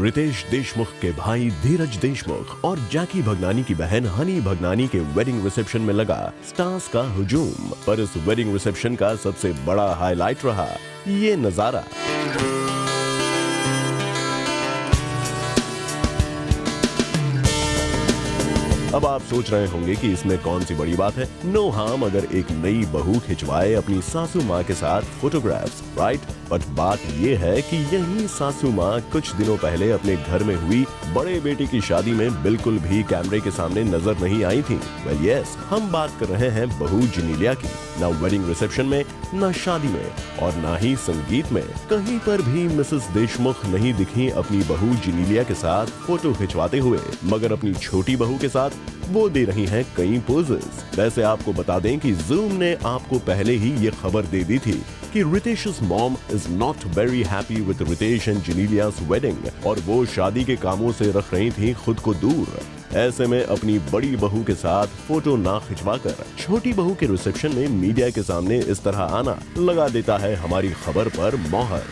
रितेश देशमुख के भाई धीरज देशमुख और जैकी भगनानी की बहन हनी भगनानी के वेडिंग रिसेप्शन में लगा स्टार्स का हुजूम। पर इस वेडिंग रिसेप्शन का सबसे बड़ा हाईलाइट रहा ये नजारा। अब आप सोच रहे होंगे कि इसमें कौन सी बड़ी बात है। नो हार्म अगर एक नई बहू खिंचवाए अपनी सासू माँ के साथ फोटोग्राफ्स, राइट? बट बात ये है कि यही सासू माँ कुछ दिनों पहले अपने घर में हुई बड़े बेटे की शादी में बिल्कुल भी कैमरे के सामने नजर नहीं आई थी। वेल यस, हम बात कर रहे हैं बहू जिनीलिया की। ना वेडिंग रिसेप्शन में, ना शादी में और ना ही संगीत में कहीं पर भी मिसेस देशमुख नहीं दिखी अपनी बहू जिनीलिया के साथ फोटो खिंचवाते हुए, मगर अपनी छोटी बहू के साथ वो दे रही हैं कई पोजेस। वैसे आपको बता दें कि जूम ने आपको पहले ही ये खबर दे दी थी कि Riteish's mom is not very happy with Riteish and Genelia's wedding और वो शादी के कामों से रख रही थी खुद को दूर। ऐसे में अपनी बड़ी बहू के साथ फोटो ना खिंचवाकर छोटी बहू के रिसेप्शन में मीडिया के सामने इस तरह आना लगा देता है हमारी खबर पर मोहर।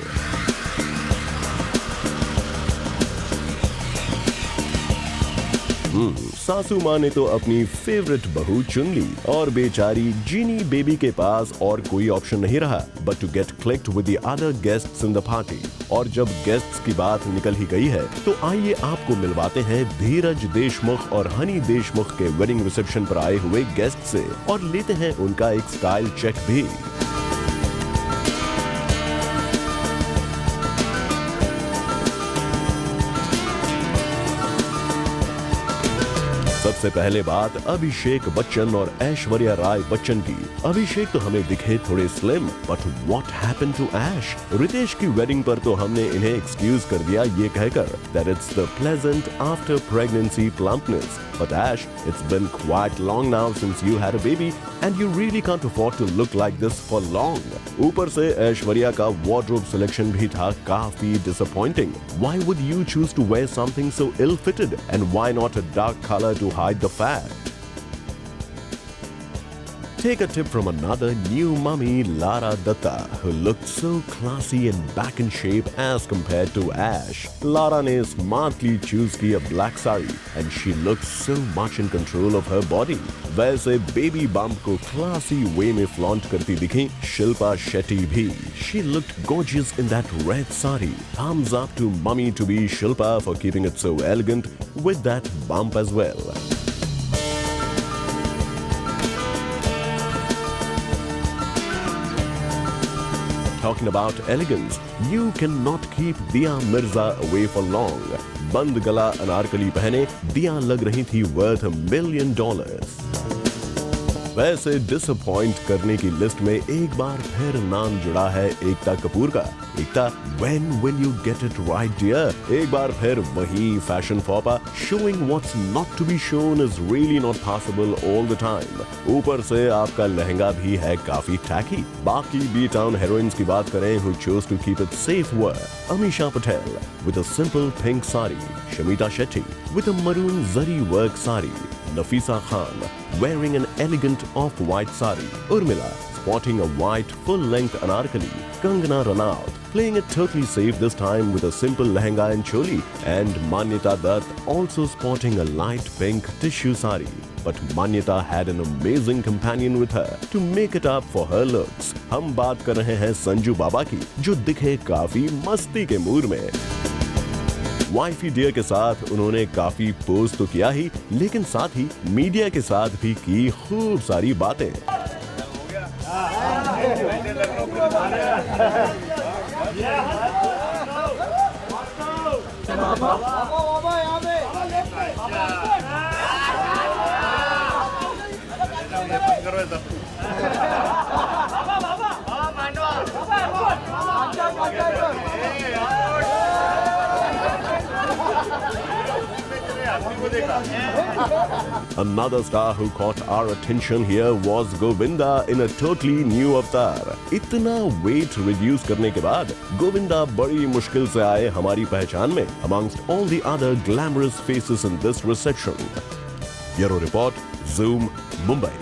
सासू माँ ने तो अपनी फेवरेट बहू चुन ली और बेचारी जीनी बेबी के पास और कोई ऑप्शन नहीं रहा but to get clicked with the other guests in the party. और जब गेस्ट्स की बात निकल ही गई है तो आइए आपको मिलवाते हैं धीरज देशमुख और हनी देशमुख के वेडिंग रिसेप्शन पर आए हुए गेस्ट से और लेते हैं उनका एक स्टाइल चेक भी। सबसे पहले बात अभिषेक बच्चन और ऐश्वर्या राय बच्चन की। अभिषेक तो हमें दिखे थोड़े slim, but what happened to Aish? Riteish की वेडिंग पर तो हमने इन्हें एक्सक्यूज कर दिया ये कहकर that it's the pleasant after pregnancy plumpness, but Aish it's been quite long now since you had a baby and you really can't afford to look like this for long. ऊपर से ऐश्वर्या का वार्डरोब सिलेक्शन भी था काफी disappointing. Why would you choose to wear something so ill fitted and why not a dark colour to hide the fat? Take a tip from another new mummy, Lara Datta, who looked so classy and back in shape as compared to Ash. Lara ने smartly choose की a black saree and she looked so much in control of her body. वैसे baby bump को classy way में flaunt करती दिखी शिल्पा शेट्टी भी. She looked gorgeous in that red saree. Thumbs up to mummy to be Shilpa for keeping it so elegant with that bump as well. Talking about elegance, you cannot keep Dia Mirza away for long. बंद गला अनारकली पहने दिया लग रही थी worth $1 million. वैसे disappoint करने की लिस्ट में एक बार फिर नाम जुड़ा है एकता कपूर का। एकता, when will you get it right dear? एक बार फिर वही fashion फॉपा, showing what's not to be shown is really not possible all the time. ऊपर से आपका लहंगा भी है काफी टैकी। बाकी बी टाउन हीरोइंस की बात करें who chose to keep it safe were Amisha Patel with a simple pink sari, Shamita Shetty with a maroon zari work sari, Nafisa Khan wearing an elegant off-white sari, Urmila sporting a white full-length anarkali, Kangana Ranaut playing it totally safe this time with a simple lehenga and choli, and Manyata Dutt also sporting a light pink tissue sari. But Manyata had an amazing companion with her to make it up for her looks. हम बात कर रहे हैं संजू बाबा की, जो दिखे काफी मस्ती के मूड में। वाइफी डियर के साथ उन्होंने काफी पोज तो किया ही, लेकिन साथ ही मीडिया के साथ भी की खूब सारी बातें। Another star who caught our attention here was Govinda in a totally new avatar. इतना weight reduce करने के बाद गोविंदा बड़ी मुश्किल से आए हमारी पहचान में amongst all the other glamorous faces in this reception. Bureau Report, Zoom, Mumbai.